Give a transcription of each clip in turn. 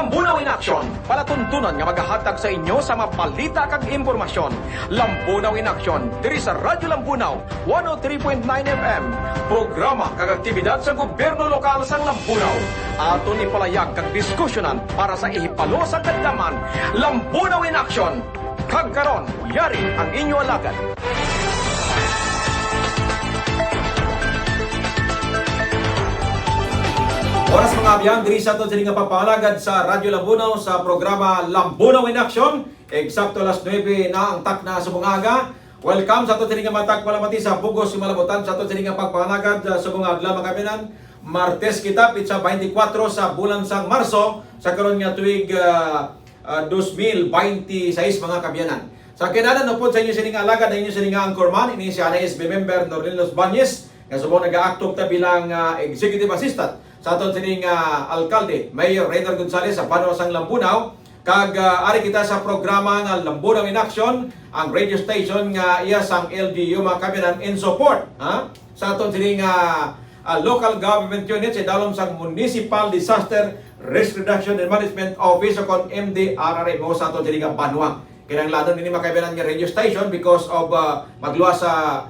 Lambunaw in Action, palatuntunan nga maghahatag sa inyo sa mapalita kag impormasyon. Lambunaw in Action, diri sa Radyo Lambunaw, 103.9 FM. Programa kag aktibidad sa gobyerno lokal sa Lambunaw. Aton ipalayag kag diskusyonan para sa ihipalo sa kadlaman. Lambunaw in Action. Kag karon, yari ang inyo alagad. Oras mga abiyang, diri sa aton sining papalagad sa Radyo Lambunaw sa programa Lambunaw in Action. Eksakto alas 9 na ang tak na sa bungaga. Welcome sa aton sining matag palamati sa Bugos Malabutan sa aton sining pagpalagad sa bungaga mga kabinan. Martes kita pitsa 24 sa bulan sang Marso sa karon nga tuig 2026 mga kabiyanan. Sa kinanan upod sa inyo sining alagad na inyo sining anchorman ini si SB member Norlinos Banyes nga subong nag-aaktok ta bilang executive assistant sa aton sining alkalde Mayor Rainer Gonzales sa Panuasang Lambunaw. Kag ari kita sa programa nga Lambunaw in Action, ang radio station nga iya sang LGU mga kabinan in support sa aton sining local government unit sa dalom sang Municipal Disaster Risk Reduction and Management Office o kon MDRRMO sa aton sining Banwa. Kinahanglanon ini mga kabinan nga radio station because of magluwas sa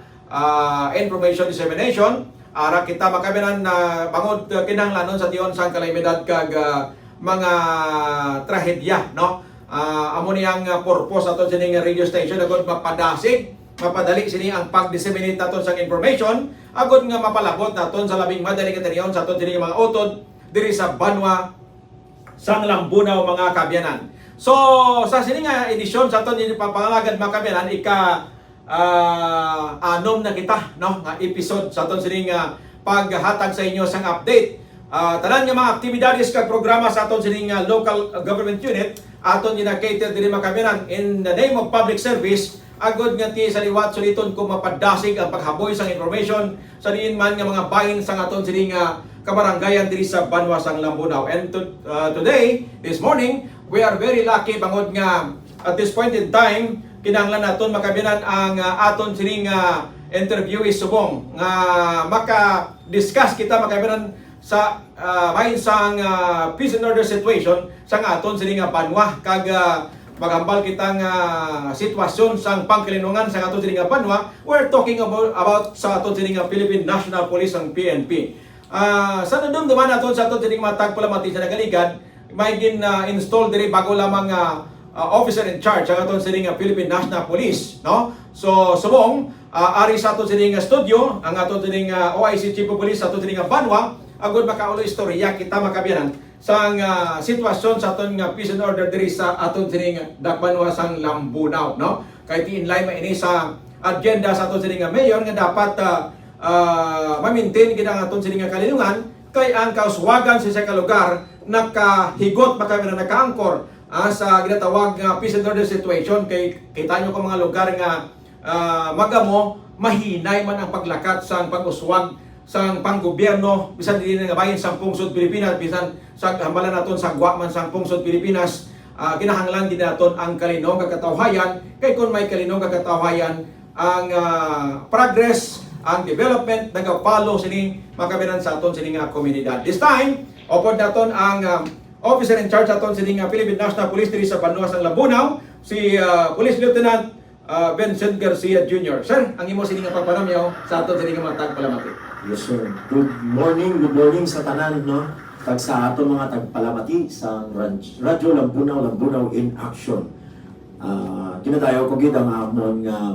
information dissemination. Ara kita makabinan na bangod kinahanglanon sa tiyon sang kalamidad kag mga trahedya, no? Amo niyang purpose aton sining radio station agud mapadasig, mapadali sini ang pag-disseminate naton sang information agud nga mapalabot naton sa labing madali nga teriyon sa aton sining mga utod diri sa Banwa sang Lambunaw mga kabyanan. So sa sining edisyon sa aton ini papangalagan mga kabyanan anom na kita, no, nga episode sa aton sining paghatag sa inyo sang update. Tanan nga mga aktibidades kag programa sa aton sining local government unit aton gina-cater diri mga kabyanan in the name of public service agud nga ti sa liwat suliton kung mapadasig ang paghaboy sang information sa diin man nga mga bahin sang aton sining kabarangayan diri sa Banwa sang Lambunaw. And today, this morning, we are very lucky bangod nga at this point in time kinahanglan naton makabinan ang aton sining interviewee subong nga maka-discuss kita makabinan sa bahin sang peace and order situation sa aton sining Banwa kag magambal kitang sitwasyon sang pangkalinungan sa aton sining Banwa. We're talking about sa aton sining Philippine National Police ang PNP. Sa nandumduman naton sa aton sining matag palamati sa nagaligad may gin-install diri bago lamang officer in charge ang aton sining Philippine National Police, no? So subong ari sa aton sining studio ang aton sining OIC Chief of Police sa aton sining Banwa agud makaulo istorya kita makabiyanan sang sitwasyon sa aton nga peace and order diri sa aton sining Banwa sang Lambunaw, no? Kay ti inline man ini sa agenda sa aton sining mayor nga dapat ma-maintain gid ang aton sining kalinungan kay ang kauswagan sa ka lugar nakahigot makabiyanan naka-anchor sa ginatawag nga peace and order situation kay kita nyo kung mga lugar nga magamo mahinay man ang paglakat sa pag-uswag sa panggobyerno bisan dili nga bahin sa pungsod Pilipinas bisan sa hambalan naton sa guwaman sa pungsod Pilipinas. Kinahanglan din naton ang kalinong katawhayan kay kung may kalinong katawhayan ang progress ang development nagapalo sini makabinan sa aton sining komunidad. This time upod naton ang officer in charge aton sining Philippine National Police diri sa Banwa sang Lambunaw, si Police Lieutenant Vincent Garcia Jr. Sir, ang imo sining pagpanamyaw sa aton sining matag palamati. Yes sir. Good morning sa tanan, no? Tag sa aton mga tagpalamati sa Radyo Lambunaw, Lambunaw in Action. Kinadayo ko gid ang amon nga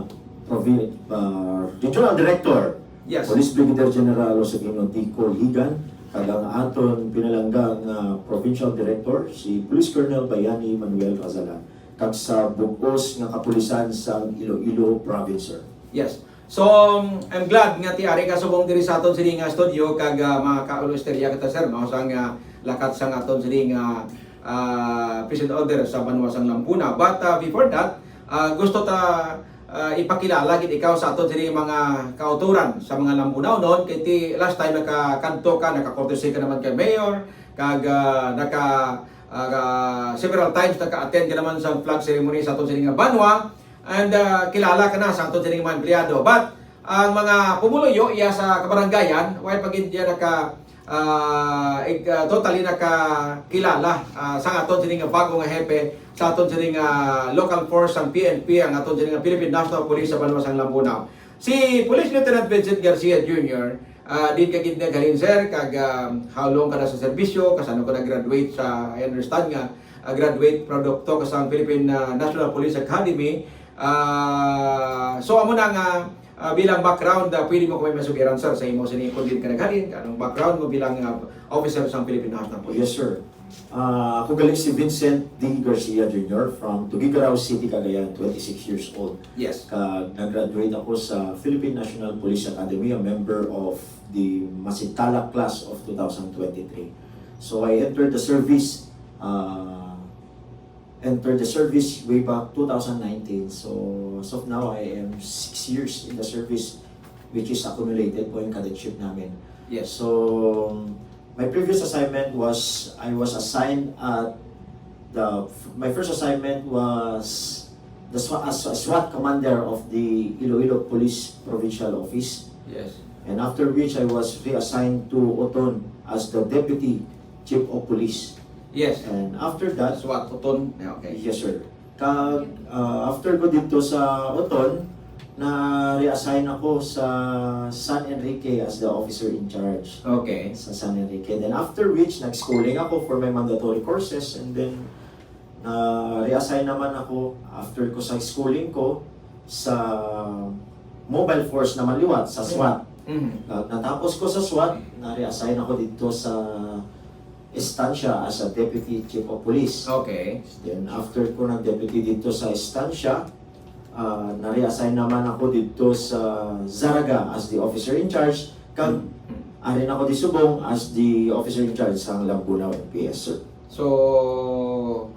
Regional Director, Yes. Police Brigadier General Josefino Tico Higan, kag ang aton pinalanggang Provincial Director si Police Colonel Bayani Manuel Razala, kag sa bugos nga kapulisan sa Iloilo Province, sir. Yes. So, I'm glad nga ti ari ka subong diri sa aton sining studio kag makaulo istorya kita sir no sang lakat sang aton sining peace and order sa Banwa sang Lambunaw. But before that, gusto ta ipakilala gid ikaw sa aton sining mga kauturan sa mga Lambunaw noon kay ti last time nakakanto ka, naka-courtesy ka naman kay Mayor kag several times naka-attend ka naman sa flag ceremony sa aton sining Banwa. And kilala ka na sa aton sining mga empleyado. But ang mga pumuluyo iya sa kabarangayan, while pag diya totally nakakilala sa aton sining bagong hepe sa aton sining local force ang PNP ang aton sining Philippine National Police sa Banwasang Lambunaw. Si Police Lieutenant Vincent Garcia Jr. Din kagid naghalin sir kag how long ka na sa serbisyo, kasano ka na-graduate sa, I understand nga, graduate produkto ka sa Philippine National Police Academy. So amo na nga bilang background, pwede mo kami masugiran sir sa imo sini kung din ka naghalin, anong background mo bilang officer sa Philippine National Police? Yes, sir. Ako galing si Vincent D. Garcia Jr. from Tuguegarao City, Cagayan, 26 years old. Yes. Nag-graduate ako sa Philippine National Police Academy, a member of the Masintala class of 2023. So I entered the service way back 2019. So as of now, I am 6 years in the service, which is accumulated po yung cadetship namin. Yes. So my previous assignment was, I was assigned at my first assignment was as a SWAT commander of the Iloilo Police Provincial Office. Yes. And after which I was reassigned to Oton as the Deputy Chief of Police. Yes. And after that, SWAT Oton. Okay. yes sir. After ko dito sa Oton, na reassign ako sa San Enrique as the officer in charge. Okay. Sa San Enrique. Then after which, nag-schooling ako for my mandatory courses, and then reassign naman ako after ko sa schooling ko sa Mobile Force na Maliwat, sa SWAT. Mm-hmm. Natapos ko sa SWAT, na-reassign ako dito sa Estancia as a Deputy Chief of Police. Okay. Then after ko ng deputy dito sa Estancia, na-reassign naman ako dito sa Zaraga as the officer in charge. Kag arin ako di Subong as the officer in charge sa Lambunaw NPS, sir. So,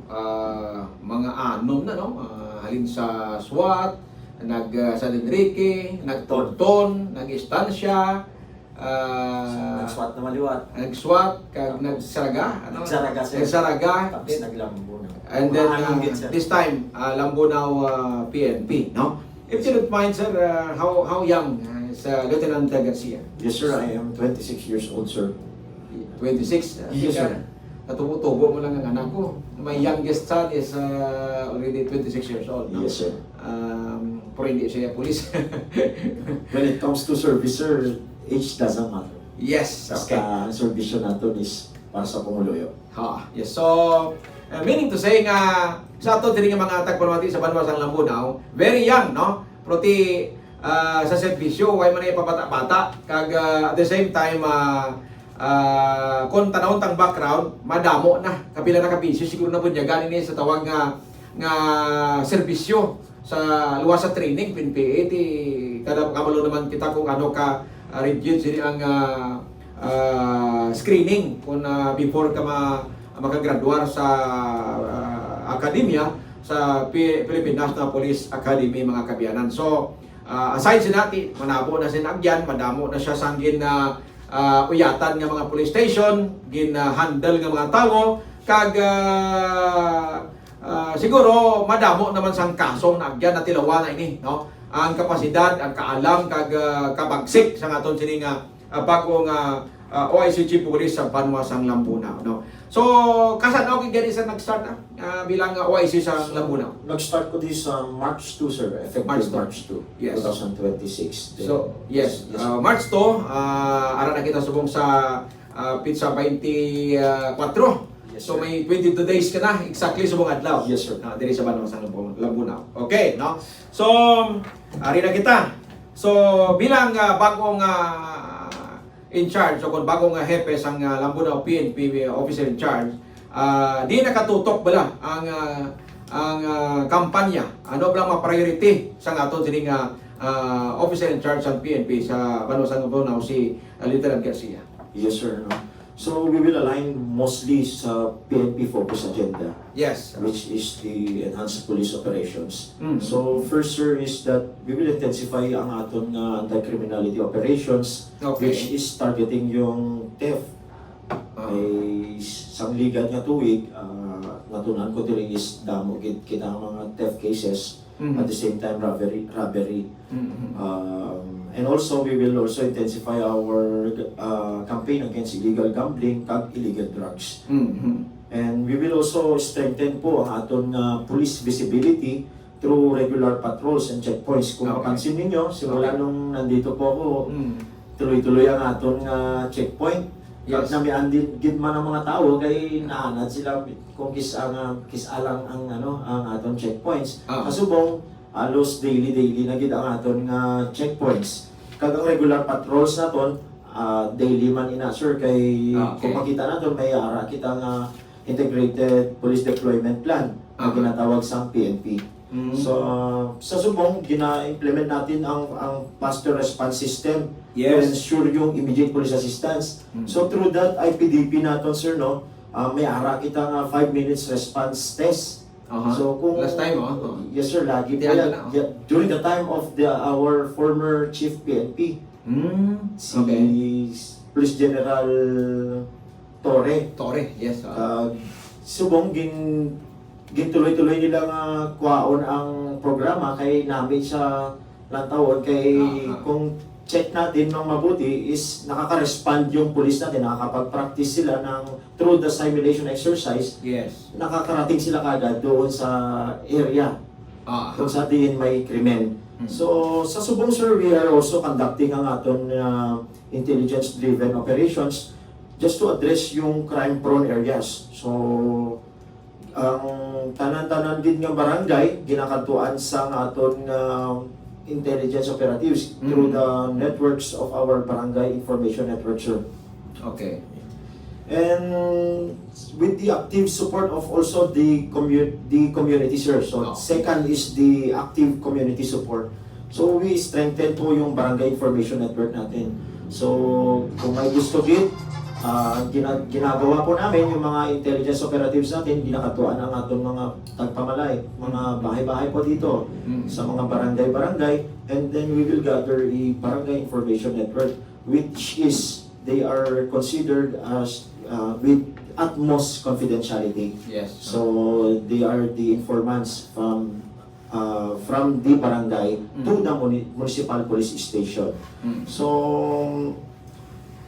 mga anom na, no? Halin sa SWAT, San Enrique, nag-Tonton, nag-Estancia, Nag-SWAT na Maliwat. nag-SWAT, kag nag-Saraga, ano? Nagsaraga, sir. Nag-Saraga, Tapos naglambo na. and then Maanong gid, sir. this time, Lambunaw PNP, no? If you don't mind, sir, how young is Lieutenant Garcia? Yes, sir. I am 26 years old, sir. 26? Yes, sir. Natubo mo lang ang anak ko. My youngest son is already 26 years old, no? Yes, sir. Pero hindi siya police. When it comes to service, sir, age doesn't matter. Yes, okay. Basta ang servisyo natin is para sa Panguloyo. Yes. So, meaning to say nga, sa ato din nga mga tagpalmati sa Banwasang Lambunaw, very young, no? Proti sa servisyo, way man na ipabata-bata. Kag at the same time, kung tanawon tang background, madamo na. Kapila na kabisyo, siguro na po niya galing niya sa tawag nga serbisyo sa luwas sa training, PNPA, kada kamalo naman kita kung ano ka rigid sini ang screening kung before ka makagraduar sa akademya sa Philippine National Police Academy, mga kabiyanan. So, aside sinati, manabo na sinagyan, madamo na siya sanggin na uyatan nga mga police station, gin-handle nga mga tao, kag siguro madamo naman sang kasong nagyan na tilawan na ini, no? Ang kapasidad, ang kaalam, kag kabagsik sa aton sining bagong OIC Chief Police sa Banwasang Lambunaw, no? So, kasan okay gani sa nag-start bilang OIC sa Lambunaw? Nag-start ko din sa March 2, sir. Effective March 2. March 2, Yes. 2026. Then, So, yes, yes. March 2, ara na kita subong sa pizza 24. Yes, So sir. may 22 days ka na, exactly subong adlaw. Yes, sir. Diri sa Banwasang Lambunaw. Okay, no? So, ari na kita. So, bilang bagong in charge, o kung bagong hepe sang Lambunaw PNP officer in charge, di nakatutok bala ang kampanya. Ano ba ang mga priority sa aton sining officer in charge ng PNP sa Banwasang Lambunaw, si Lieutenant Garcia? Yes, sir. No? So, we will align mostly sa PNP focus agenda, Yes. which is the enhanced police operations. Mm. So, first, sir, is that we will intensify ang aton anti-criminality operations, Okay. which is targeting yung theft. Ay sangligan nga tuig, natunan ko diri is damo gid kita ang mga theft cases, Mhm. at the same time robbery. Mhm. And also, we will also intensify our campaign against illegal gambling kag illegal drugs. And we will also strengthen po ang aton police visibility through regular patrols and checkpoints. Kung Okay. mapansin ninyo, simula Okay. nung nandito po ako, tuloy-tuloy ang aton checkpoint. Yes. Yes. Namian din gid man ang mga tao kay naanad sila kung kisalang ang aton checkpoints. Ah. Kasubong halos daily na gid ang aton checkpoints. Kag ang regular patrols naton daily man ina sir kay Ah, okay. kung makita naton may ara kita nga integrated police deployment plan na Okay. ginatawag sa PNP. So, sa subong, gina-implement natin ang faster response system to Yes. ensure yung immediate police assistance. So, through that IPDP natin, sir, no, may ara kita nga 5 minutes response test. So, kung... Last time, oh. Yes, sir, lagi po Tinago yan. na, oh. Yeah, during the time of our former chief PNP, si Okay. Police General Torre. Torre, yes. Subong gintuloy-tuloy nila nga kuhaon ang programa kay namin sa lantawon kay kung check natin ng mabuti is nakaka-respond yung police natin, nakakapag-practice sila ng through the simulation exercise, Yes. nakakarating sila kagad doon sa area kung sa diin may krimen. So sa subong sir, we are also conducting ang aton intelligence-driven operations just to address yung crime-prone areas. So ang tanan-tanan din nga barangay ginakatuan sa aton intelligence operatives through the networks of our barangay information network, sir. Okay. And with the active support of also the community, sir. So Oh. second is the active community support. So we strengthen po yung barangay information network natin. So kung may gusto gid, ginagawa po namin yung mga intelligence operatives natin, ginakatuan ang ating mga tagpamalay, mga bahay-bahay po dito sa mga barangay-barangay, and then we will gather a barangay information network which is, they are considered as with utmost confidentiality. Yes. So they are the informants from the barangay to the municipal police station. So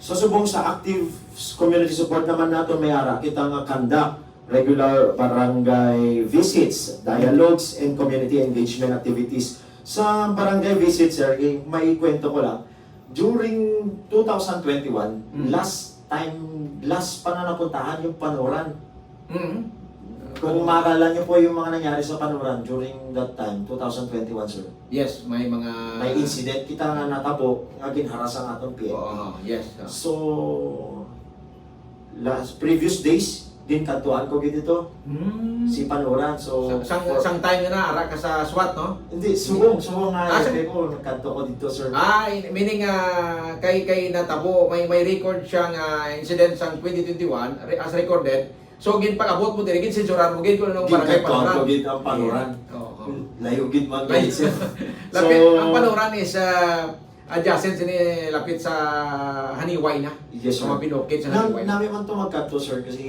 subong sa active community support naman natin may ara kita nga conduct regular barangay visits, dialogues, and community engagement activities. Sa barangay visits, sir, may kwento ko lang. During 2021, last pa na napuntahan yung Panuran. Kung maalala niyo po yung mga nangyari sa Panuran during that time, 2021, sir. Yes, may mga... May incident kita nga natabo, nga ginharas ang atong PNP. yes. So, previous days, din kantuan ko dito, si Panuran. So, Sang time na ara ka sa SWAT, no? hindi, subong nga sa- ko, nagkanto ko dito, sir. Meaning kay natabo may record siyang incident sang 2021 as recorded. So pag-abot mo diri gid sensuran mo gid ko nung barangay Ginkantuan ko Panuran. gid ang Panuran. Oo. Layugid man Layo. guys. Lapit ang Panuran is adjacent sini lapit sa Haniway na. Yes, Sa sir. mga binukid sa Haniway. Namin man ito magkanto, sir, kasi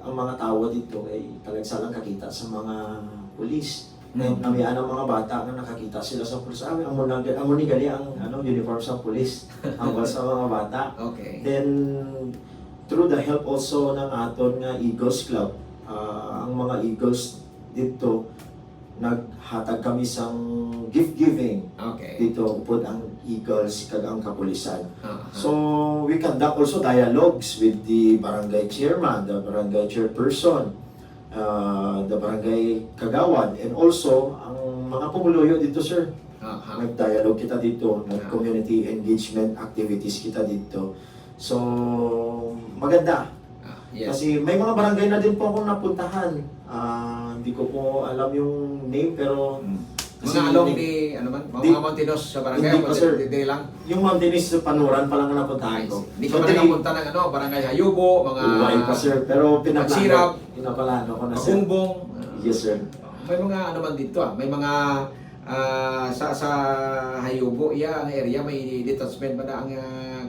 ang mga tao dito ay talagsalang kakita sa mga pulis. Namian ang mga bata na nakakita sila sa pulis. Ang muni gali ang uniform sa pulis. Ang sa mga bata. Okay. Then, through the help also ng aton nga Eagles Club, ang mga Eagles dito, naghatag kami sang gift giving. Okay. Dito upod ang Eagles kag ang kapulisan. Uh-huh. So we conduct also dialogues with the barangay chairman, the barangay chairperson, the barangay kagawad, and also ang mga pumuluyo dito, sir. Nag-dialogue kita dito, nag-community engagement activities kita dito. So maganda. Yes. Kasi may mga barangay na din po akong napuntahan. Hindi ko po alam yung name, pero Mga along di ano man, mga Montinos sa barangay Hindi pa, sir. Di lang. yung Mount Dennis sa Panuran pa lang ang napuntahan ko. Hindi ka man nakapunta ng barangay Hayubo, mga Uway pa, sir, pero Magsirap, pinaplano ko na, sir. Magumbong. Yes, sir. May mga ano man dito may mga sa Hayubo, ang area may detachment ba na ang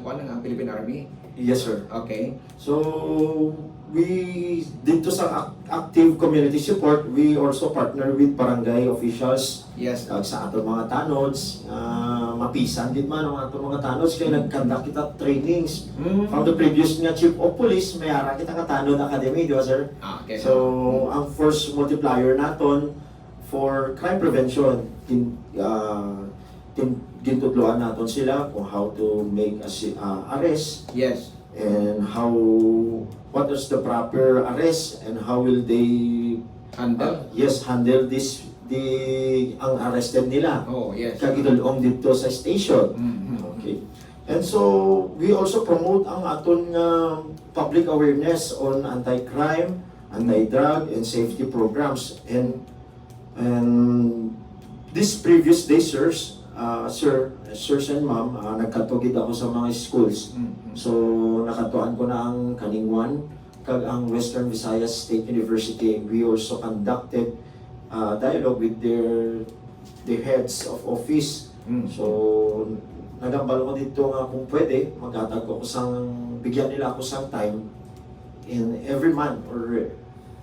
kuan ng Philippine Army. Yes, sir. Okay. So, we dito sa active community support, we also partner with barangay officials Yes. sa ato mga tanods, mapisan dit man ang ato mga tanos kay nagkandak kita trainings Mm. from the previous nga chief of police may ara kita nga Tanod Academy, di ba sir? Okay. So ang first multiplier naton for crime prevention gintudloan naton sila kung how to make a arrest Yes. and what is the proper arrest and how will they Handle. handle ang arrested nila Oh, yes. kagidulong dito sa station. Mhm. Okay. And so we also promote ang aton public awareness on anti-crime, anti-drug and safety programs and this previous day sirs and ma'am nagkatugid ako sa mga schools. Mhm. So nakatuan ko na ang Kaningwan kag ang Western Visayas State University. We also conducted dialogue with their heads of office. Mm. So nagambal ko dito nga kung pwede maghatag ko bigyan nila ako sang time in every month or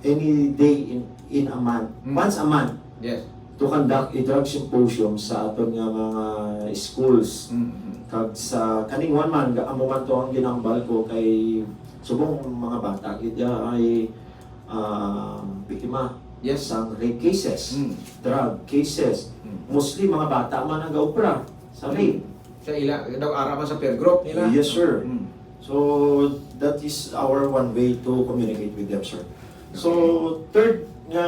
any day in a month, once a month, Yes. to conduct a drug symposium sa aton nga mga schools. Mhm. Kag sa Kaningwan man, amo man to ang ginambal ko kay subong mga bata ita ay biktima Yes. sa rape cases, Mm. drug cases. Mm. Mostly mga bata man ang gaupra sa rape. Sa ila daw araman sa peer group nila. Yes, sir. Mm. So that is our one way to communicate with them, sir. So third nga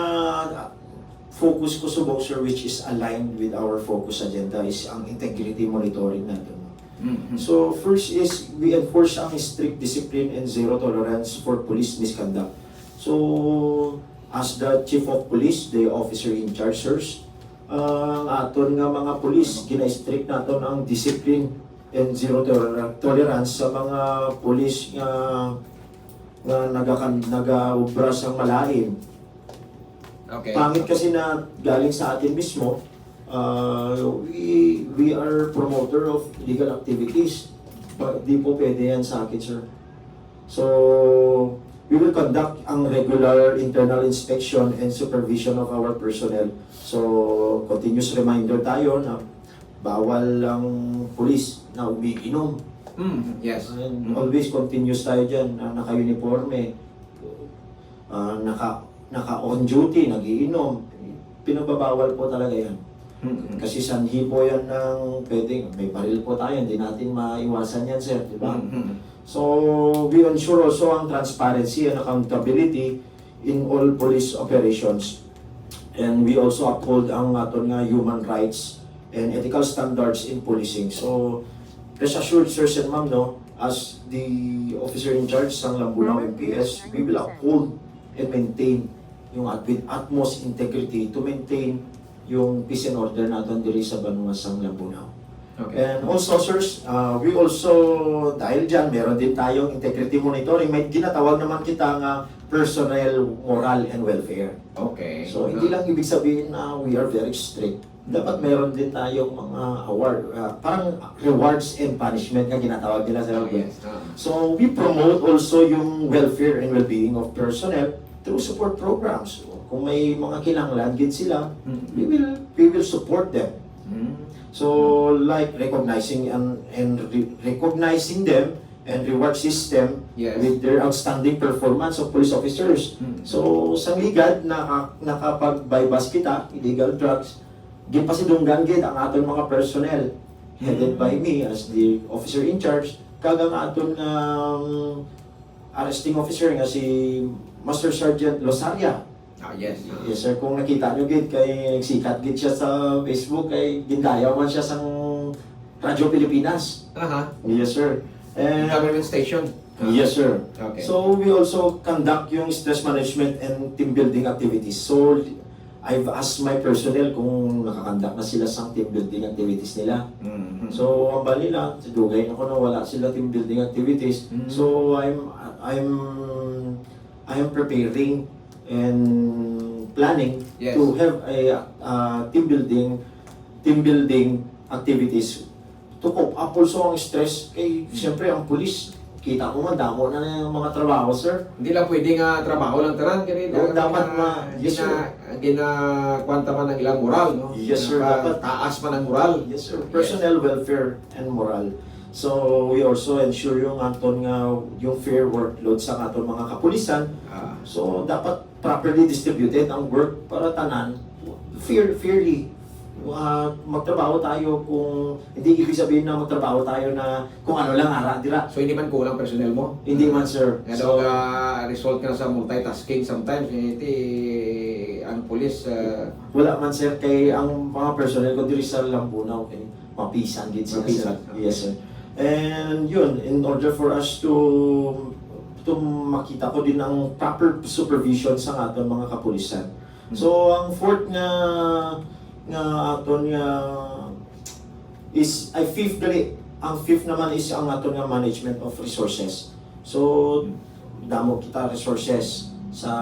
focus ko subong sir, which is aligned with our focus agenda, is ang integrity monitoring natin. Mhm. So first is we enforce ang strict discipline and zero tolerance for police misconduct. So as the chief of police, the officer in charge, sirs, ang aton nga mga police gina-strict naton ang discipline and zero tolerance sa mga police nga nagaubra sa malain. Okay. Pangit kasi na galing sa atin mismo, we are promoter of illegal activities. Di po pwede yan sa akin, sir. So, we will conduct ang regular internal inspection and supervision of our personnel. So, continuous reminder tayo na bawal ang police na umiinom. Mm. Yes. And always continuous tayo dyan na naka-uniforme, naka-on duty, nagiinom. Pinagbabawal po talaga yan. Mhm. Kasi sanhi po yan ng pwedeng, may baril po tayo, hindi natin maiwasan yan, sir, di ba? Mhm. So, we ensure also ang transparency and accountability in all police operations. And we also uphold ang aton nga human rights and ethical standards in policing. So, rest assured, sirs and ma'am, no, as the officer in charge ng Lambunaw MPS, we will uphold and maintain yung with utmost integrity to maintain yung peace and order natin diri sa Banwas ng Lambunaw. Okay. And also, sirs, we also, dahil dyan, meron din tayong integrity monitoring. May ginatawag naman kita nga personnel, moral, and welfare. Okay. So, hindi lang ibig sabihin na we are very strict. Dapat meron din tayong mga award, parang rewards and punishment nga ginatawag nila sa Oh, yes. So, we promote also yung welfare and well-being of personnel through support programs. Kung may mga kinanglan, gid sila, we will support them. Mm. So, like recognizing recognizing them and reward system Yes. with their outstanding performance of police officers. Mm. So, sa ligad, nakapag-bypass kita, illegal drugs, gipasidunggan gid ang aton mga personnel headed by me as the officer in charge, kag ang aton arresting officer nga si Master Sergeant Losaria. Yes. Yes sir, kung nakita nyo gid kay nagsikat gid siya sa Facebook kay gindayaw man siya sang Radyo Pilipinas. Aha. Yes sir. And Government station. yes sir. Okay. So we also conduct yung stress management and team building activities. So I've asked my personnel kung nakakandak na sila sa team building activities nila. Mhm. So ang bali nila, dugay na ko na wala sila team building activities. Mm. So I'm preparing and planning Yes. to have a team building activities to cope up also ang stress kay siyempre ang pulis kita ko man, damo na yung mga trabaho, sir. Hindi lang pwede nga trabaho lang tanan kini Oo, dapat yes, sir. kwanta man ang ilang moral, no? Yes, sir, dapat. Taas man ang moral. Yes, sir. Personnel welfare and moral. So, we also ensure yung aton nga yung fair workload sa aton mga kapulisan. Ah, So, dapat properly distributed ang work para tanan fairly. Magtrabaho tayo kung hindi ibig sabihin na magtrabaho tayo na kung ano lang ara dira. so hindi man kulang personnel mo. Hindi man, sir. Nga So, daw result ka na sa multitasking sometimes ang police wala man, sir, kay ang mga personnel ko diri sa Lambunaw kay mapisan gid sila, sir. Mapisan. Yes, sir. And yun, in order for us to makita ko din ang proper supervision sa aton mga kapulisan. So, ang fourth nga aton nga is ay fifth dali. Ang fifth naman is ang aton nga management of resources. So, damo kita resources sa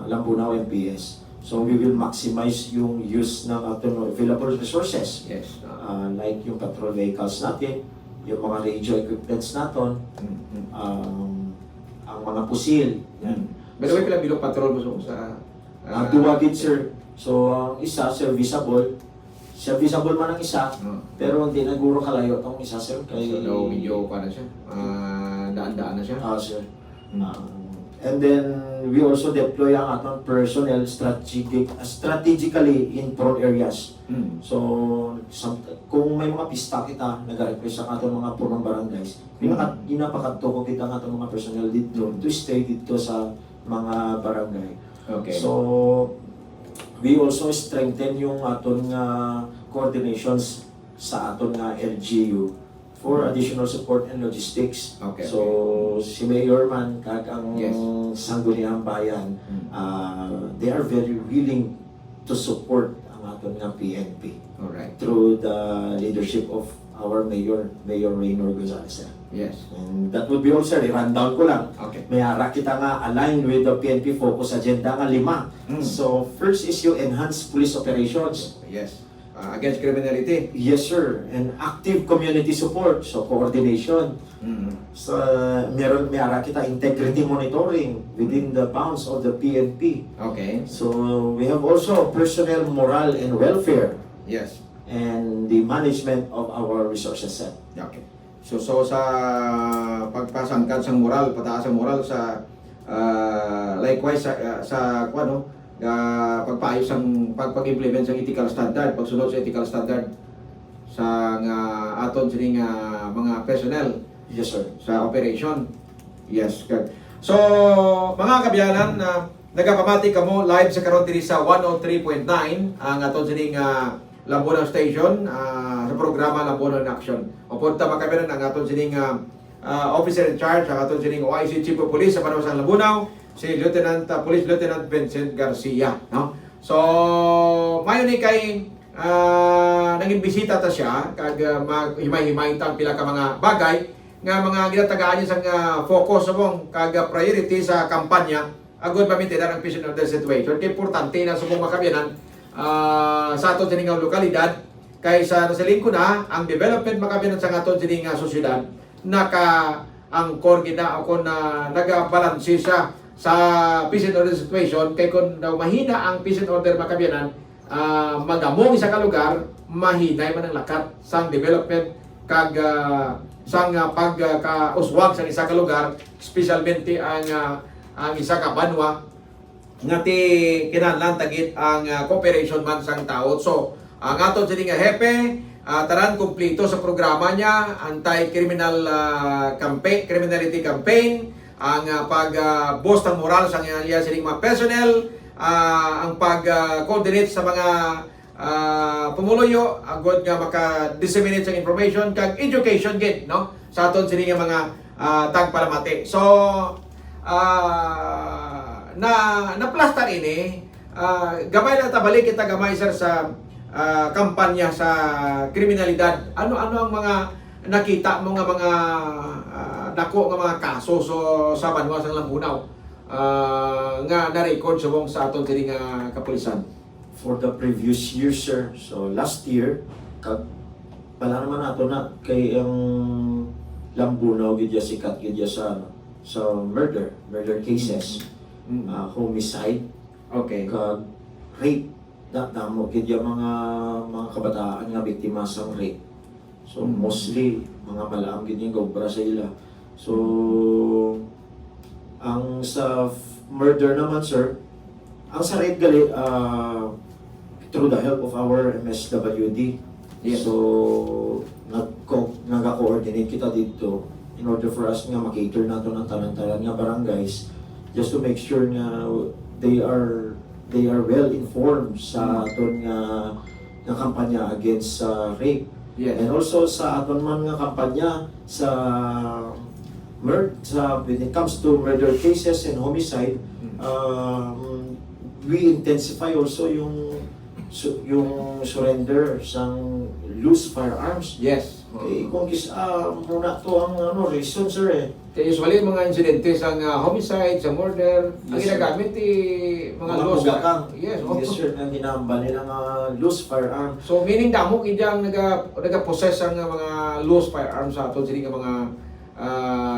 Lambunaw MPS. So, we will maximize yung use ng aton available resources. yes. Like yung patrol vehicles natin, yung mga radio equipments natin, ang mga pusil. Yan. By the way, pala bilog patrol mo sa Ang tuwagin, sir. So, ang isa, serviceable. Serviceable man ang isa, pero hindi naguro kalayo itong isa, sir. so daw medyo pa na siya. Daan-daan na siya. Sir. And then, we also deploy ang atong personnel strategically in prone areas. So, kung may mga pista kita, nag-request ang atong mga punong barangays, ginapakadto ko kita ang atong mga personnel dito to stay dito sa mga barangay. Okay. So, we also strengthen yung aton nga coordinations sa aton nga LGU for additional support and logistics. Okay. So, si Mayor man, kag ang Yes. Sangguniang Bayan, they are very willing to support ang aton nga PNP Alright. through the leadership of our Mayor Raynor Gonzalez. Yes. And that would be all, sir. I-rundown ko lang. Okay. May ara kita nga aligned with the PNP focus agenda nga 5. So, first is yung enhanced police operations. Yes. Against criminality. Yes, sir. And active community support. So, coordination. So, may ara kita integrity monitoring within the bounds of the PNP. Okay. So, we have also personnel morale and welfare Yes. and the management of our resources set. Okay. So sa pagpasangkad sa moral, pataas ang moral sa likewise sa kuno pagpaayos ang pag-implement sa ethical standard, pagsunod sa ethical standard sa aton sining mga personnel. Yes, sir. Sa operation. Yes. So mga kabiyanan, nagapamati kamo live sa karon diri sa 103.9 ang aton sining Lambunaw Station sa programa Lambunaw in Action. O punta makabiyanan ang aton sining officer in charge, ang aton sining OIC Chief of Police sa panahon sa Lambunaw, si Police Lieutenant Vincent Garcia, no? So mayo ni kay nanging bisita ta siya kag maghimay-himay ta pila ka mga bagay nga mga ginatagaan niya sa focus mong kag priority sa kampanya agud mamintinan ang peace and order situation. Kay importante na subong makabiyanan sa aton sining lokalidad kay sa nasaling ko na ang development makabiyanan sa aton sining sosyedad naka ang core gina ako na nagabalanse siya sa peace and order situation kay kun daw mahina ang peace and order makabiyanan magamong isa ka lugar mahinay man ang lakat sang development kag sang pagkauswag sa isa ka lugar, especialmente ang isa ka banwa nga ti kinahanglan tagit ang cooperation man sang tao. So ang aton sining hepe tanan kumpleto sa programa niya, anti-criminal criminality campaign, ang pag-boost ng moral sa iya sining mga personnel, ang pag-coordinate sa mga pumuluyo agud nga maka-disseminate sa information kag education gid, no, sa aton sining mga tagpalamati. So na-plaster ini gamay na tabalik kita gamay sir sa kampanya sa kriminalidad. Ano ang mga nakita mo nga mga dako nga mga kaso sa banwa sa Lambunaw nga na-record sa aton sining kapulisan? For the previous year, sir. So last year, pala naman nato na kay ang Lambunaw gid ya sikat gid ya sa murder cases, homicide, Okay. kag rape. Damo gid ya mga kabataan nga biktima sa rape. So mostly mga malaam gid yung gobra sa ila. So ang sa murder naman, sir, ang sa rape gali through the help of our MSWD. Yes. So nag-coordinate kita dito in order for us nga makater nato ng tanan-tanan nga barangays just to make sure nga they are well informed sa aton nga kampanya against rape. Yes. And also sa aton man nga kampanya sa when it comes to murder cases and homicide, we intensify also yung surrender sang loose firearms. Yes. Okay, kung muna to ang reason, sir, eh. Kaya usually mga insidente sa homicide, sa murder, ang Yes, sir. ginagamit mga loose. pugakang. Yes. Yes, sir, ang ginamba nilang loose firearm. So meaning damo kidang naga-possess ang mga loose firearms sa aton sini nga mga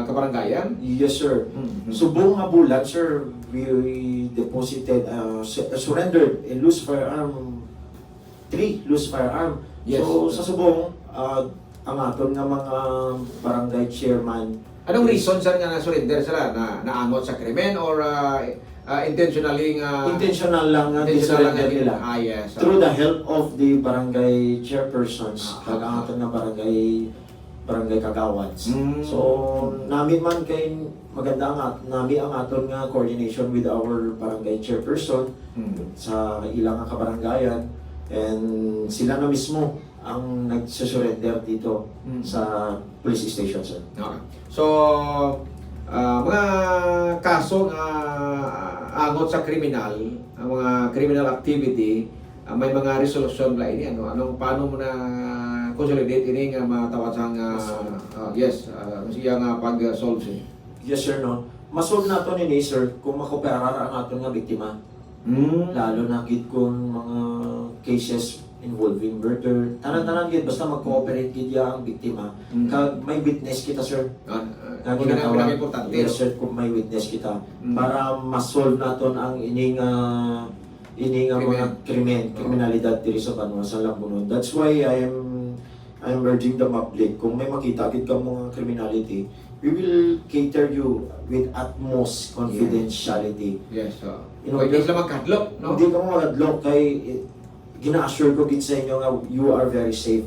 kabarangayan. Yes, sir. Mhm. Subong nga bulan, sir, we deposited, surrendered a loose firearm, 3 loose firearm. Yes. So, sa subong, ang aton nga mga barangay chairman. Anong reason sir nga na-surrender sila? Naangot sa krimen or intentionally Intentional lang nga intentional lang surrender nila. yes. Through the help of the barangay chairpersons, kag ang Ah. aton nga barangay kagawads. Mm. So, namin man kay maganda nga nami ang aton nga coordination with our barangay chairperson Mm. sa ilang nga kabarangayan, and sila na mismo ang nagsusurrender dito Mm. sa police station, sir. Okay. So, mga kaso nga angot sa kriminal, ang mga criminal activity, may mga resolution ba ini paano mo na consolidate ini nga matawag sa siya nga pag-solve siya. Yes, sir, no. Masolve nato ni sir kung makopera ang aton nga biktima. Lalo na gid kung mga cases involving murder, tanan-tanan gid basta mag-cooperate gid ya ang biktima. Mm. Kag may witness kita, sir. Nga Kung ginatawag, importante. yes, sir, kung may witness kita Mm. para ma-solve naton ang ining mga kriminalidad diri sa Banwa sa Lambunon. That's why I am urging the public, kung may makita gid ka mga criminality, we will cater you with utmost confidentiality. Yes. You know, Pwede sila magkadlok, no? Hindi ka magadlok kay gina-assure ko gid sa inyo nga you are very safe.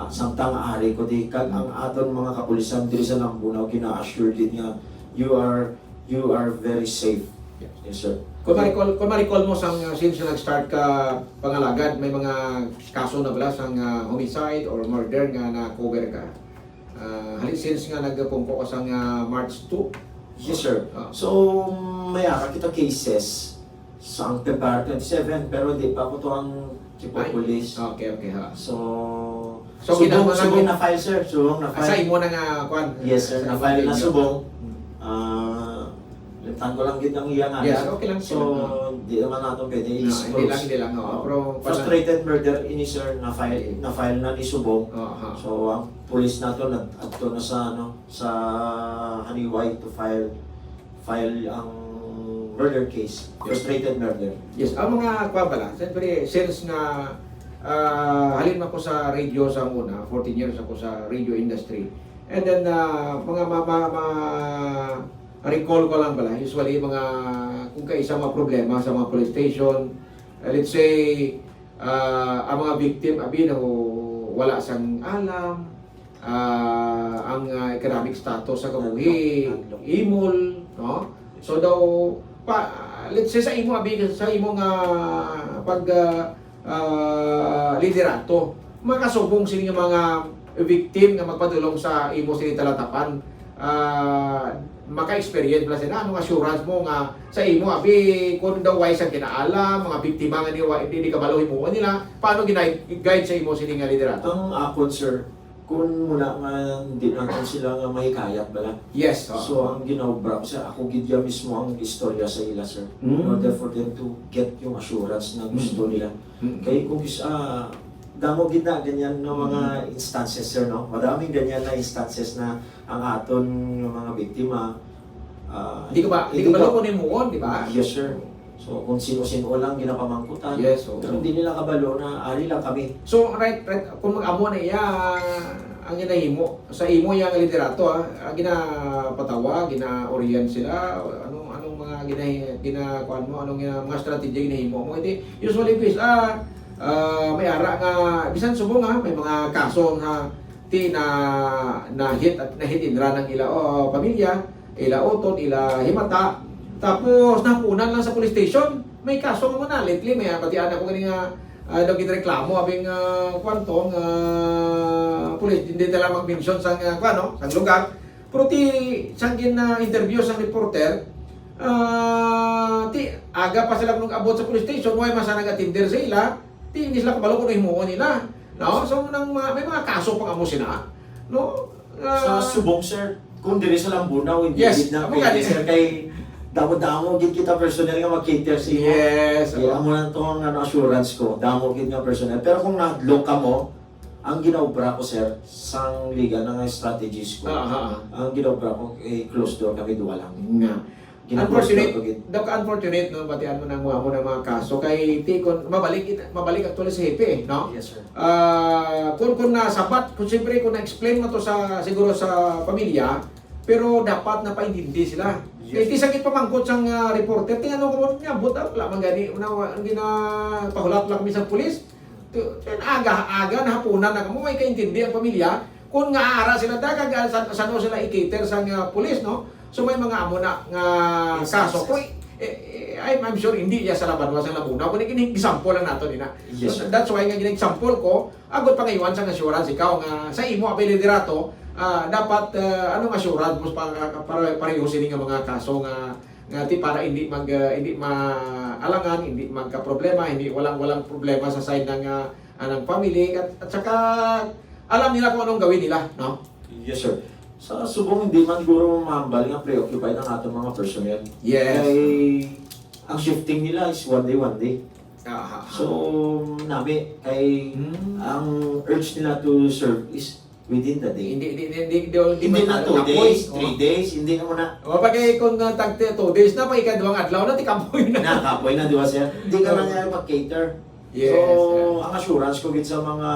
Samtang ari ko di kag ang aton mga kapulisan diri sa Lambunaw gina-assure gid nga you are very safe. Yes. Yes, sir. Kung ma-recall mo sang since nag-start ka pangalagad, may mga kaso na bala sang homicide or murder nga na-cover ka. Halin since nga nagpungko ka sang March 2. Yes, sir. So may kita cases sa ang February 27 pero di pa ko to ang tipo Ay, police. Okay, ha. So ginagawa subong namin- na file, sir. Subong na Sa file. imo na nga kwan. Yes, sir. Sa Na file na inyo. subong. Limtan ko lang gid ang iya nga. Yes, okay lang. So, di naman natin pwede No, i-disclose. hindi lang. Pero Frustrated murder ini, sir, na-file na ni Subong. So, ang police nato adto na sa Haniway to file ang murder case. Frustrated murder. yes, ang mga kwan pala, siyempre, since na halin ako sa radio sa muna, 14 years ako sa radio industry. And then, recall ko lang pala, usually kung kaisa mga problema sa mga police station, let's say, ang mga victim, wala sang alam, ang economic status sa kabuhi, imol, no? So daw, let's say sa imo nga liderato, makasubong sila mga victim nga magpadulong sa imo sila talatapan, maka-experience pala sila, anong assurance mo nga sa imo, kung daw wise ang kinaalam, mga biktima nga hindi kabalo mo nila, paano guide sa imo sila nga liderato? Ang akon, sir, kung muna nga hindi natin sila nga mahikayat bala. Yes. So, ang ginawbra ko, sir, ako gidya mismo ang istorya sa ila, sir. In Mm. order for them to get yung assurance na gusto nila. Mm. Kaya kung damo gid na ganyan no mga instances sir no. Maraming ganyan na instances na ang aton mga biktima Hindi ka ba loko ni muon, di ba? Yes sir. So kung sino-sino lang ginapamangkutan. Yes, oo. Pero hindi nila kabalo na ari lang kami. So right kung mag-amo na iya ang ginahimo sa imo yang liderato ang ginapatawa, gina-orient sila anong mga ginakuan mo, mga strategy ginahimo mo. Hindi usually bis may ara nga bisan subong may mga kaso nga na hit indra ng ila pamilya, ila oton, ila himata. Tapos napunan lang sa police station. May kaso mo na lately may patian ako gani nga daw reklamo abing kwantong police hindi nila mag-mention sang sang lugar. Pero sang interview sang reporter aga pa sila nung abot sa police station, may masa nag-attender sa ila, hindi sila kabalo kung himuon nila. No? So may mga kaso pang amo sila. No? Sa subong sir, kung diri sa Lambunaw hindi Yes, na ako pwede gani. sir kay damo gid kita personnel nga mag-cater sa imo. Yes. Kaya mo lang itong assurance ko, damo gid nga personnel. Pero kung nag-lock ka mo, ang ginaobra ko sir, sang liga ng strategies ko, ang ginaobra ko, close door kami duwa lang. Nga. Unfortunate no batian mo ng mga kaso kay tikon mabalik actually sa hepe no. Yes sir. Kung nasabat kung siyempre kung na-explain mo to sa siguro sa pamilya pero dapat napaintindi sila. Yes. Iti sakit pamangkot sang reporter tingnan mo niya buta wala man gani una pahulat lang kami sa pulis. Aga na hapunan na kamo may kaintindi ang pamilya kung nga ara sila daga saan sila i-cater sang pulis no. So may mga amo na nga kaso ko I'm sure hindi ya sa laban sa Laguna kung example lang nato nina. Yes, So, that's why nga gin-example ko agod pa ngayon sang assurance ikaw nga sa imo apel liderato dapat anong assurance mo para pareho sini nga mga kaso nga para hindi maalangan, hindi magka-problema, hindi walang problema sa side ng family at saka alam nila kung anong gawin nila, no? Yes sir. Sa subong hindi man guro mahambal nga preoccupied ang ating mga personnel. Yes. Kay ang shifting nila is one day. So nabi kay ang urge nila to serve is within the day. Hindi na 2 days, 3 days, hindi na muna. O pag kung tag 2 days na pa ikaduhang adlaw na tikampoy na. Nakapoy na di ba sir? Hindi ka na niya mag-cater. Yes, So ang assurance ko gid sa mga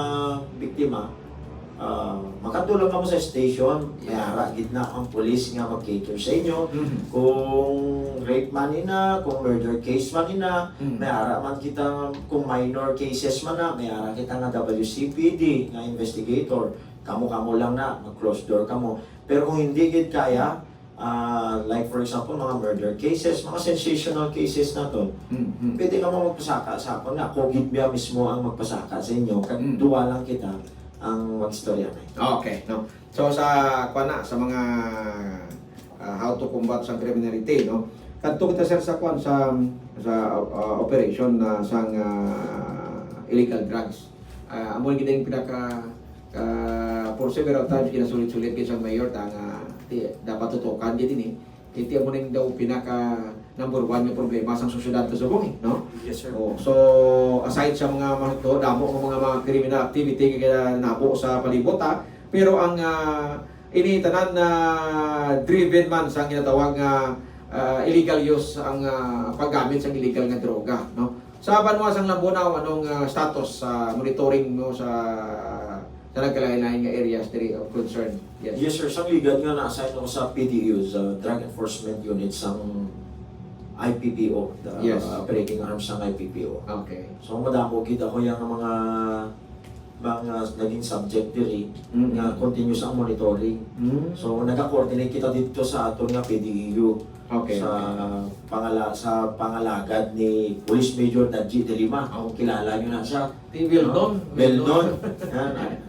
biktima, makatulong ka mo sa station, mayara gitna ang police nga mag-cater sa inyo. Kung rape man ina, kung murder case man ina, mayara man kita, kung minor cases man na, mayara kita nga WCPD, nga investigator. Kamo lang na, mag-close door kamo. Pero kung hindi gid kaya, like for example, mga murder cases, mga sensational cases na to, pwede ka mo magpasaka sa ako na, kogit biya mismo ang magpasaka sa inyo, duwa lang kita ang mag-istorya na. Okay, no. So sa sa mga how to combat sa criminality, no. Kadto kita sir sa operation na sang illegal drugs. Amo gid ang pinaka for several times kinasulit-sulit kay sa mayor nga dapat tutukan gid ini. Iti amo ning daw pinaka number 1 nga problema sa syudad sa Subong, no? Yes sir. So aside sa mga damo ng mga criminal activity nga nabo sa palibot pero ang ini tanan na driven man sa ginatawag nga illegal use ang paggamit sa illegal nga droga, no? Sa Banwa sang Lambunaw anong status sa monitoring mo sa nagkalain-lain nga areas diri of concern? Yes. Yes sir, sa ligad nga na-assign ako sa PDU, sa Drug Enforcement Unit sang IPPO, the Yes. operating arms ng IPPO. Okay. So madamo gid ako yung mga naging subject diri nga continuous ang monitoring. So nagka-coordinate kita dito sa aton nga PDEU. Okay. Sa pangalagad ni Police Major Nadji De Lima. Kilala niyo na siya. Well Beldon.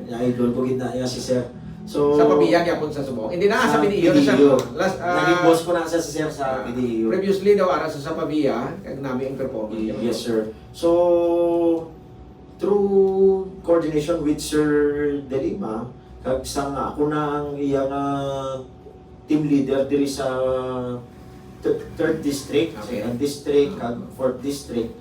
Idol ko gid na niya si Sir. So sa pabiyag yapon sa Subong. Hindi na sa PDEO na siya. PDEU. Naging boss ko na siya si Sir sa PDEU. Previously daw ara sa Pabia, kag nami ang performance. Yes sir. So through coordination with Sir De Lima, kag sang ako na ang iyang team leader diri sa 3rd district, Okay. 2nd district, kag 4th district.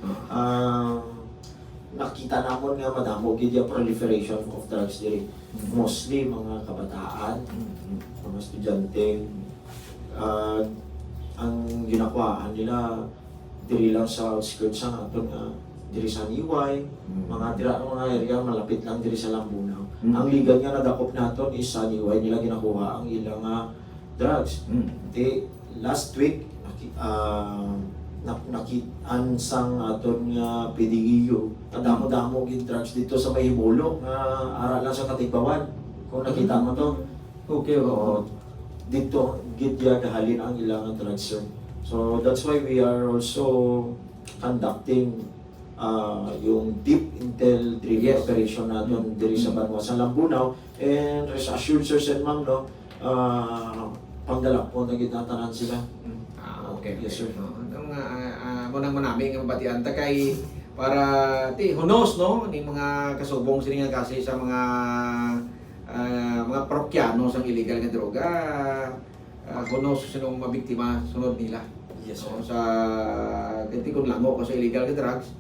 nakita namon nga madamo gid yung proliferation of drugs diri. Mostly mga kabataan, mga estudyante. Ang ginakuhaan nila diri lang sa outskirts sa aton nga diri sa Niway, mga area malapit lang diri sa Lambunaw. Ang legal nga nadakop naton is sa Niway nila ginakuha ang ilang drugs. Di last week nakitaan sang aton nga PDEU kadamo-damo gid drugs dito sa Mahibolo nga ara lang sa Katigbawan. Kung nakita mo to, Okay, oo, dito gid halin ang ilang drugs, sir. So that's why we are also conducting yung deep intel driven operation natin diri sa Banwa sa Lambunaw, and rest assured, sir and ma'am, no, pangdala po na ginatanan sila. Okay. Yes, sir. Munang manami nga mabatian ta kay para who knows, no, ni mga kasubong sini nga kasi sa mga parokyano sang illegal nga droga. Who knows sinong mabiktima sunod nila. Yes, sir. So, sa ganti kung lango ko sa illegal nga drugs,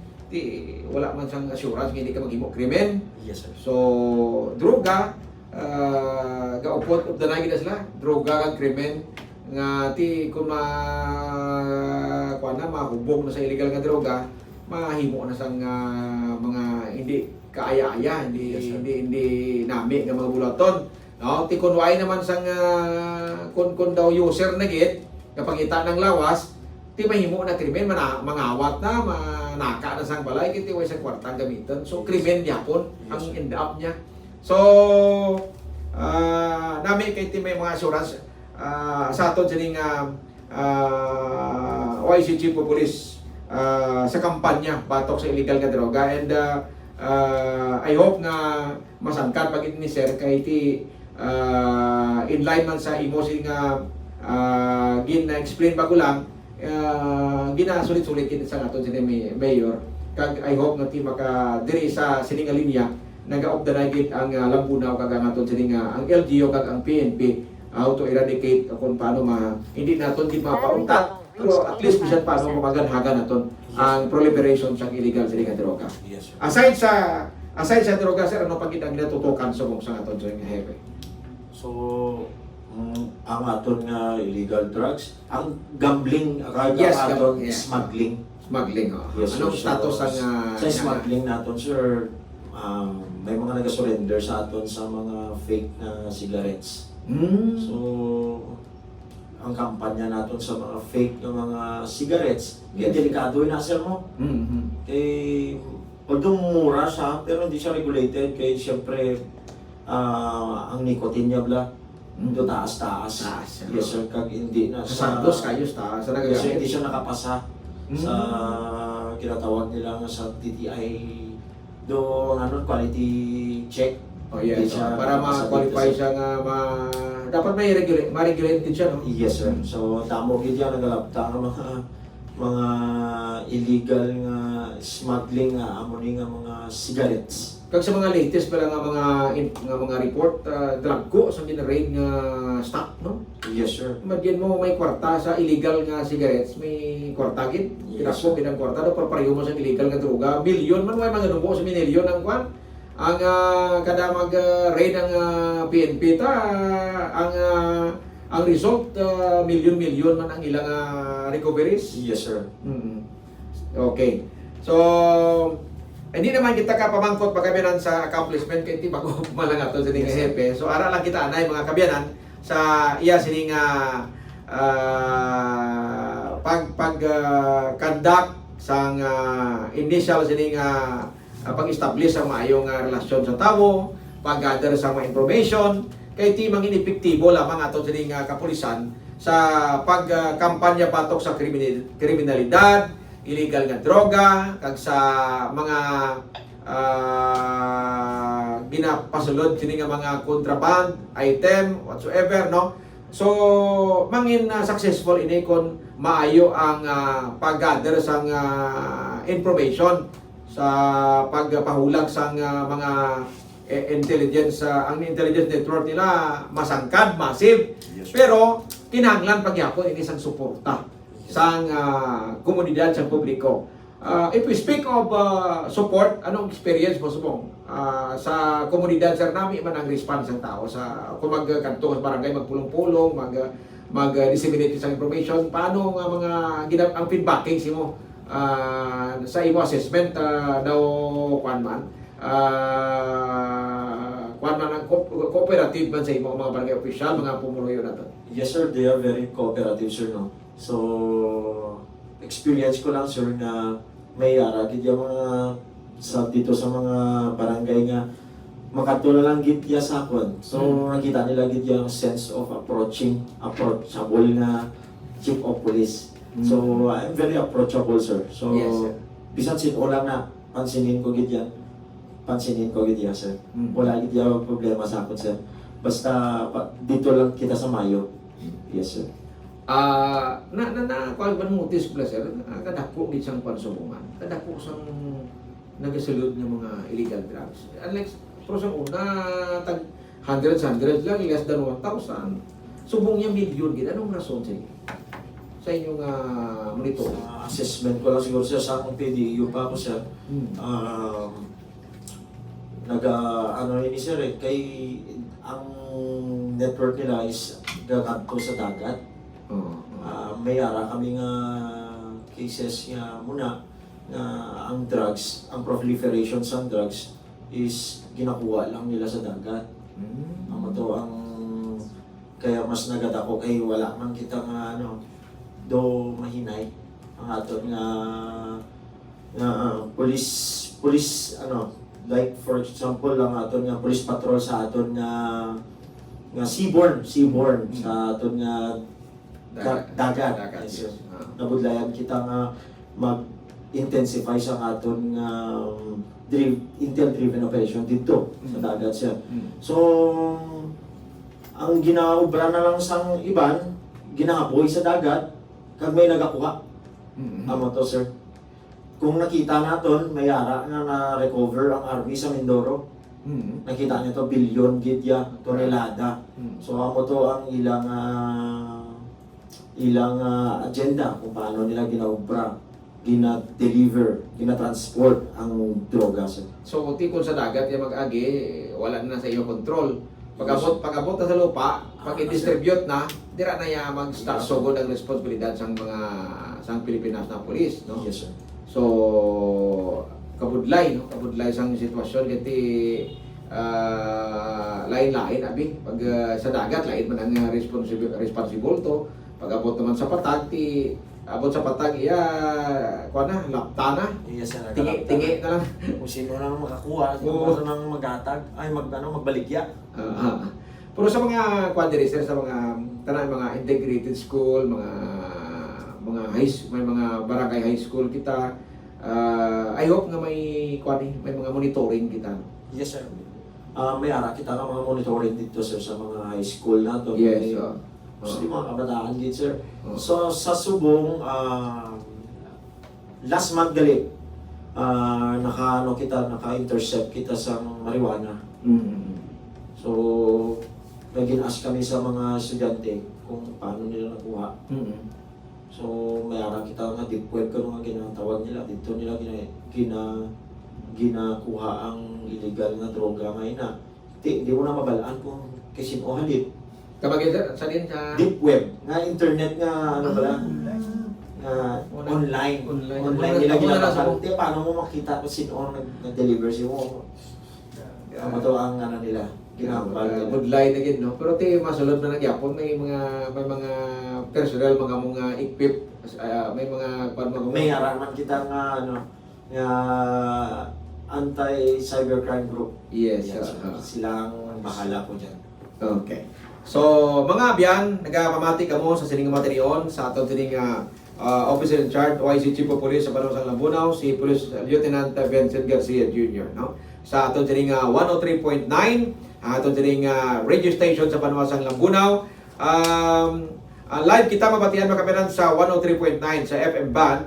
wala man sang assurance nga hindi ka maghimo krimen. Yes, sir. So, droga, gaupot of the night na sila, droga kag krimen, nga kung mahubog na sa illegal nga droga, mahimo na sang mga hindi kaaya-aya, Yes, sir. hindi nami nga mga bulaton. No, kung why naman sang kung daw user na git, kapangita ng lawas, mahimo na krimen, mangawat na, manaka na sang balay, kiti way sa kwartang gamiton. So krimen yapon ang Yes, sir. end up niya. So nami kay may mga assurance sa aton sining OICG po Police sa kampanya batok sa illegal nga droga, and I hope na masangkat pag ni sir kay in line man sa imo sing gina-explain bago lang, ginasulit-sulit kini sa aton sining mayor, kag I hope nga maka diri sa sining linya naga-off the night ang Lambunaw kag ang aton sining ang LGU kag ang PNP how to eradicate kung paano hindi naton di mapaunta, pero at least bisan paano maganhagan naton ang proliferation sa illegal sa droga. Yes, sir. Aside sa droga, sir, ano pag ang natutukan sa aton sa hepe? So, ang aton nga illegal drugs, ang gambling, Yes, aton yeah. smuggling. Smuggling, oh. Yes, Anong sir. status ang Sa smuggling naton, sir, may mga nag-surrender sa aton sa mga fake na cigarettes. So, ang kampanya naton sa mga fake na mga cigarettes, kaya delikado na, sir, mo. Eh, although mura siya, pero hindi siya regulated, kaya siyempre, ang nicotine niya ito taas-taas. Taas, Yes, sir, kag hindi na Sa dos kayo sa Yes, sir, nagagamit. hindi siya nakapasa sa kinatawag nila nga sa TTI quality check. Oh yes, Hindi siya para nakapasa ma-qualify dito, sir. siya nga dapat may ma-regulated siya, no? Yes, sir. So, damo gid yan nagalapta ang mga illegal nga smuggling nga amo ni nga mga cigarettes. Kag sa mga latest pala nga mga report, drug ko sa gina-raid nga stock, no? Yes, sir. Imagine mo may kwarta sa illegal nga cigarettes, may kwarta gid. Yes, Kinaspo gid ang kwarta do para pareho mo sa illegal nga droga. Milyon man way mga nubo sa milyon ang kwan. Ang kada mag-raid ang PNP ang result milyon-milyon man ang ilang recoveries. Yes, sir. Okay. So, hindi naman kita kapamangkot pagkabiyanan sa accomplishment kaya hindi bago malangato sa ning hepe. So, ara lang kita anay mga kabiyanan sa iya sining conduct sang initial sining pag-establish sa maayong relasyon sa tao, pag-gather sa mga information, kay ti mangin epektibo lamang ato sining kapulisan sa pagkampanya batok sa kriminalidad, illegal nga droga, kag sa mga ginapasulod kini nga mga contraband item whatsoever, no? So mangin successful ini kon maayo ang pag-gather sang information sa pagpahulag sang mga intelligence ang intelligence network nila masangkad, massive. Yes, sir. Pero kinahanglan pagyapon ini sang suporta sang komunidad, sang publiko. If we speak of support, anong experience mo subong? Sa komunidad sir nami man ang response ng tao sa kung magkanto sa barangay magpulong-pulong, mag-disseminate sa information, paano nga mga ang feedbacking mo sa imo assessment daw kuan man ang cooperative man sa imo mga barangay official, mga pumuloy nato. Yes sir, they are very cooperative sir, no? So, experience ko lang sir na may aragid yung mga dito sa mga barangay nga makatulong lang gid ya sa akon. So, nakita nila gid yung sense of approachable na chief of police. So, I'm very approachable sir. So, Yes, sir. bisan sino lang na pansinin ko gid yan. Sir. Wala gid yung problema sa akon sir. Basta dito lang kita sa Mayo. Yes sir. Kuan man notice pala sir, kadako gid sang pansubungan. Kadako sang nagasulod ng mga illegal drugs. Unlike pero sa una tag hundreds lang, less than 1,000. Subong niya million gid. Anong rason sa inyong monitor? Assessment ko lang siguro sir sa akong PDU pa ako sir. Ano sir kay ang network nila is gagadto sa dagat. May ara kami nga cases nga muna na ang drugs, ang proliferation sa drugs is ginakuha lang nila sa dagat. Ang to ang kaya mas nagadako kay wala man kita nga do mahinay ang aton nga police like for example lang aton nga police patrol sa aton nga seaborne sa aton nga dagat. Yes, sir. Nabudlayan kita nga mag-intensify sa aton nga intel-driven operation dito sa dagat sir. So ang ginaobra na lang sang iban, ginahaboy sa dagat kag may nagakuha. Amo to sir. Kung nakita naton, may ara na na-recover ang army sa Mindoro. Nakita niyo to, bilyon gidya, tonelada. So amo to ang ilang agenda kung paano nila ginaobra, gina-deliver, gina-transport ang droga sir. So tikon sa dagat yung mag-agi, wala na sa iyo control. Pag-abot na sa lupa, pag i-distribute na, dira na ya mag-start sugod ang responsibilidad sang Pilipinas na pulis, no? Yes sir. So kabudlay sang sitwasyon kiti lain-lain abi pag sa dagat lain man ang responsible to. Pag-abot naman sa patag abot sa patag kuan na lapta na. Yes sir. Tingi na lang. Kung sino lang makakuha, kung sino lang maghatag, ay magbaligya. Pero sa mga quadrister, sa mga mga integrated school, may mga barangay high school kita, I hope nga may mga monitoring kita. Yes sir. May ara kita nga mga monitoring dito sir sa mga high school nato. Yes. Gusto mga kabataan dito sir. So sa subong last month gali naka-intercept kita sa marijuana. So nag-in-ask kami sa mga estudyante kung paano nila nakuha. So may ara kita nga deep web ko nga ginatawag nila dito nila ginakuha ang illegal na droga ngayon na di mo na mabalaan kung kisin o halip. Kapag sa din sa Deep web, nga internet nga online nila ginagawa. Paano mo makita kung sino ang nag-deliver mo? Ito ang nila ginagawa nila. Budlay na gid no. Pero masulod na nagyapon may mga personal mga equip may mga may haraman kita nga nga anti-cybercrime group. Yes. Silang bahala po dyan. Okay. So, mga abyan, nagpamati kamo sa sining materion sa aton sining officer in charge OIC Chief of Police sa Banausang Lambunaw, si Police Lieutenant Vincent Garcia Jr. no. Sa aton sining 103.9, aton sining radio station sa Banausang Lambunaw. Live kita mabatian makapinan sa 103.9 sa FM band.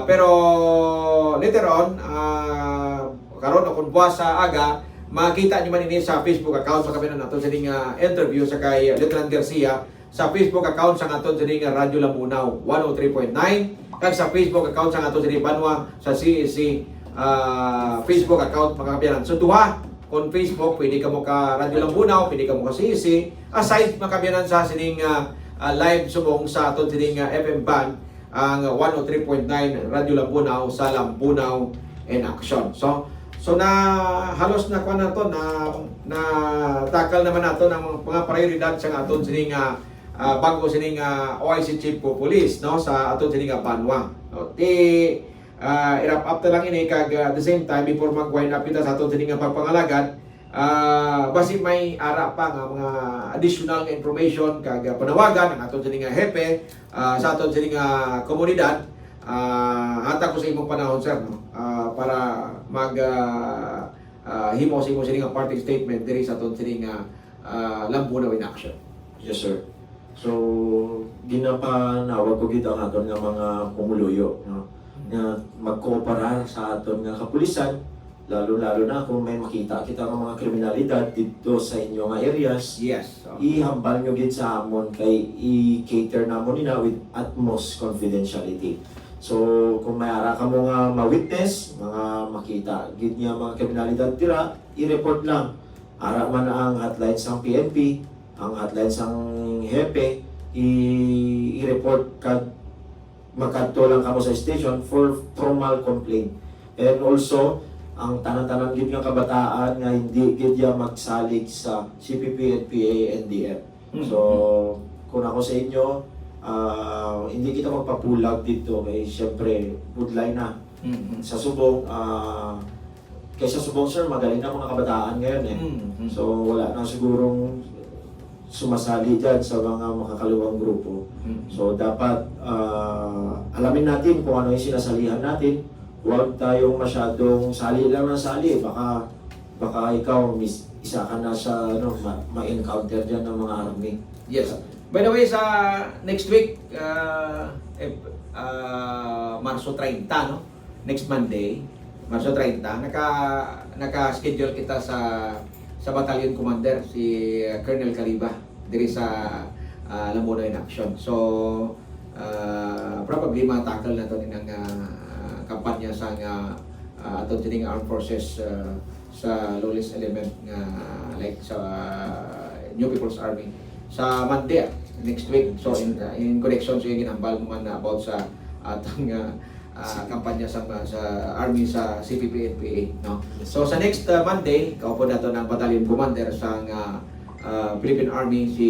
Pero later on, karon kung buwas sa aga, makita nyo man ini sa Facebook account sa kapinan nato sa interview sa kay Lieutenant Garcia sa Facebook account sa aton sining Radyo Lambunaw 103.9 kag sa Facebook account sa aton sining Banwa sa CEC Facebook account mga kapiyanan. So duha kung Facebook pwede ka mo ka Radyo Lambunaw, pwede ka mo ka CEC aside mga kapiyanan sa sining live subong sa aton sining FM band ang 103.9 Radyo Lambunaw sa Lambunaw in Action. So na halos na kuan nato na takal naman nato ng mga prioridad sa aton sining bago sining OIC Chief of Police no sa aton sining Banwa. No, i-wrap up ta lang ini kag at the same time before mag-wind up kita sa aton sining pagpangalagad basi may ara pa nga mga additional information kag panawagan ang aton sining hepe sa aton sining komunidad. Hata ko sa imong panahon sir no? Para mag himo sa imong sining parting statement diri sa aton sining Lambunaw in Action. Yes, sir. So, ginapanawag ko gito ang aton nga mga pumuluyo, no? Na magkooperar sa aton nga kapulisan, lalo-lalo na kung may makita kita ng mga kriminalidad dito sa inyo nga areas. Yes. Ihambal nyo gid sa amon kay i-cater na mo nila with utmost confidentiality. So, kung may ara ka mo nga ma-witness, mga makita gid niya mga kriminalidad tira, i-report lang. Ara man ang hotline sang PNP, ang hotline sang hepe, i-report ka magkadto lang kamo sa station for formal complaint. And also, ang tanan-tanan gid nga kabataan nga hindi gid ya magsalig sa CPP, NPA, NDF. So, kung ako sa inyo, hindi kita magpapulag dito kay syempre budlay na sa subong kaysa subong sir magaling na mga kabataan ngayon so wala na sigurong sumasali dyan sa mga makakaluwang grupo so dapat alamin natin kung ano yung sinasalihan natin, huwag tayong masyadong sali lang ng sali, baka ikaw isa ka na sa ma-encounter dyan ng mga army. Yes. By the way, sa next week, Marso 30, no? Next Monday, Marso 30, naka-schedule kita sa battalion commander, si Colonel Caliba, diri sa Lambunaw in Action. So, probably matakal na ito ng kampanya sa aton sining armed forces sa lowest element like sa New People's Army sa Monday next week. So in connection so yung ginambal mo man about sa atong kampanya sa Army sa CPP NPA no. So sa next Monday kaupo nato ng battalion commander sa Philippine Army si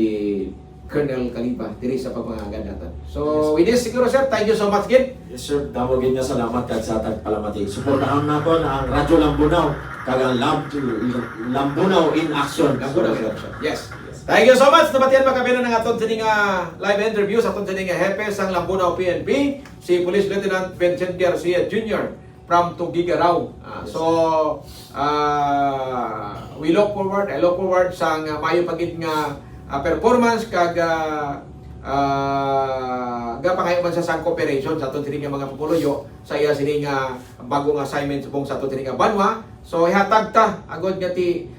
Colonel Caliba diri sa pagmangagad natin. So with this siguro sir, thank you so much again. Yes sir, damo gid nga salamat kag sa tagpalamati. Suportahan naton ang Radyo Lambunaw kag ang Lambunaw in Action. Lambunaw in Action. Yes. Thank you so much. Nabatian makabinan ng aton sining live interview sa aton sining hepe sang Lambunaw PNP, si Police Lieutenant Vincent Garcia Jr. from Tugigaraw. We look forward sa mayo pagid nga performance kag gapangayo man sa sang cooperation sa aton sining mga pupuluyo sa iya sining bagong assignment subong sa aton sining Banwa. So ihatag ta agod nga ti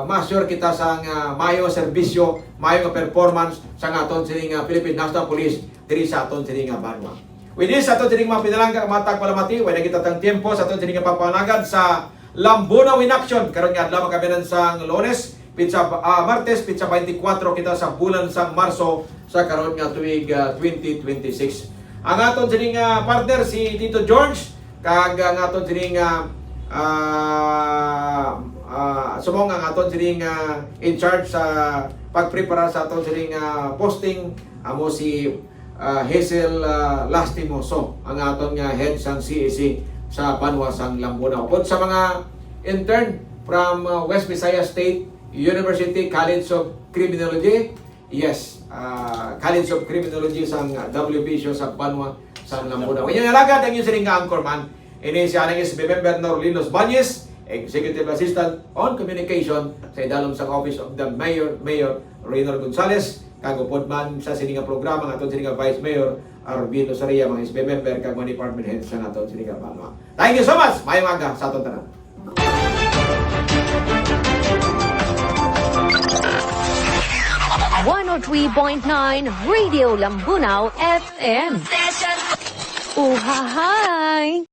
ma-sure kita sa mayo serbisyo, mayo nga performance sa aton sining Philippine National Police diri sa aton sining Banwa. With this, aton sining mga pinalangga matag palamati, way kita tang tiempo sa aton sining papanagad sa Lambunaw in Action karon nga adlaw makabinan sang Lunes, Martes, pitsa 24 kita sa bulan sang Marso sa karon nga tuig 2026. Ang aton sining partner si Tito George kag ang aton sining sumong ang aton sining in charge sa pagprepara sa aton sining posting amo si Hazel Lastimoso, ang aton nga head sang CEC sa Banwa sang Lambunaw. Upod sa mga intern from West Visayas State University College of Criminology, yes, College of Criminology sang WBSO sa Banwa sang Lambunaw. Inyong alagad ang inyong sining anchorman, ini si anang SB member Norlinos Banyes, Executive Assistant on Communication sa idalom sa Office of the Mayor Reynor Gonzales, kagupod man sa sininga programa ng aton sininga Vice Mayor Arvino Saria, mga SB member kag mga department heads sa aton sininga Banwa. Thank you so much. Mayong aga sa aton tanan. 103.9 Radio Lambunaw FM. Uhahay!